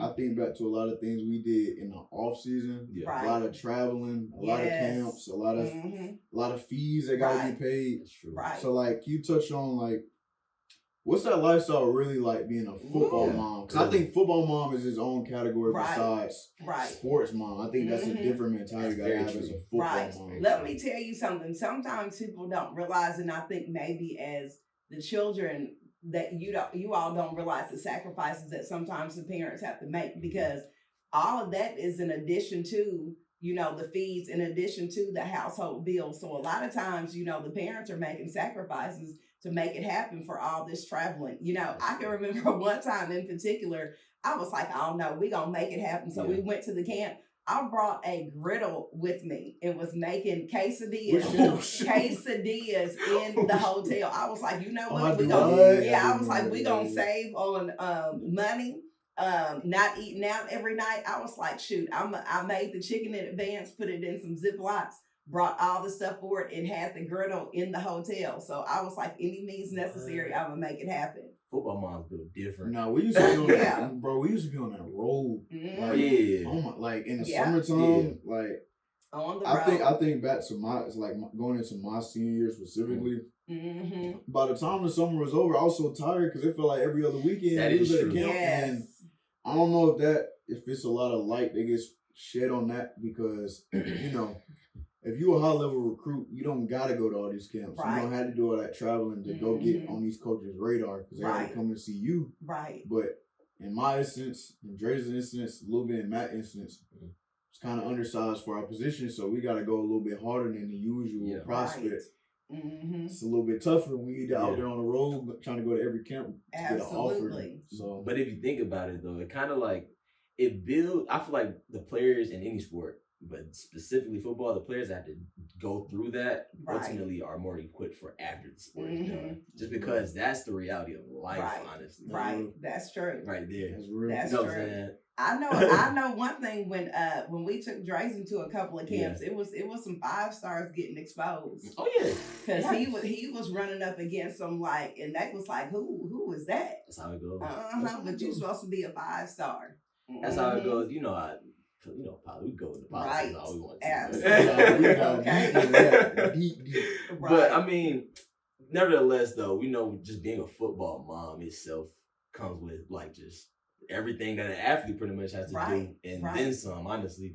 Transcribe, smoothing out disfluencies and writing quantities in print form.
I think back to a lot of things we did in the off season. Yeah. Right. A lot of traveling, a lot of camps, a lot of fees that gotta be paid. That's true. Right. So like you touch on like what's that lifestyle really like being a football mom? Because I think football mom is its own category besides sports mom. I think that's a different mentality you gotta have as a football mom. Let me tell you something. Sometimes people don't realize, and I think maybe as the children that you all don't realize the sacrifices that sometimes the parents have to make, because all of that is in addition to, the fees, in addition to the household bills. So a lot of times, the parents are making sacrifices to make it happen for all this traveling. I can remember one time in particular, I was like, oh no, we're going to make it happen. So we went to the camp. I brought a griddle with me and was making quesadillas in the hotel. I was like, what? I was like, we gonna save on money, not eating out every night. I was like, shoot, I made the chicken in advance, put it in some Ziplocs, brought all the stuff for it, and had the griddle in the hotel. So I was like, any means necessary, I'm gonna make it happen. Football moms feel different. No, we used to be on that, bro. We used to be on that road. Like in the summertime, like on the road. I think back to going into my senior year specifically. By the time the summer was over, I was so tired because it felt like every other weekend we was at a camp, and I don't know if it's a lot of light that gets shed on that because if you're a high level recruit, you don't gotta go to all these camps. You don't have to do all that traveling to go get on these coaches' radar because they gotta come and see you. Right. But in my instance, in Dre's instance, a little bit in Matt's instance, it's kind of undersized for our position, so we gotta go a little bit harder than the usual prospect. It's a little bit tougher when you're out there on the road trying to go to every camp to get an offer. So, but if you think about it though, it kind of like it builds. I feel like the players in any sport, but specifically football, the players that have to go through that ultimately are more equipped for after the sport is done. Just because that's the reality of life, honestly. Right, that's true. Right there. That's real. That's true. I know one thing when we took Drazen to a couple of camps, it was some 5 stars getting exposed. Oh yeah, because he was running up against them and they was like, who was that? That's how it goes. But you're supposed to be a 5-star. That's how it goes. We go with the politics all we want to. Absolutely. But I mean, nevertheless, though, we know just being a football mom itself comes with just everything that an athlete pretty much has to do, and then some. Honestly,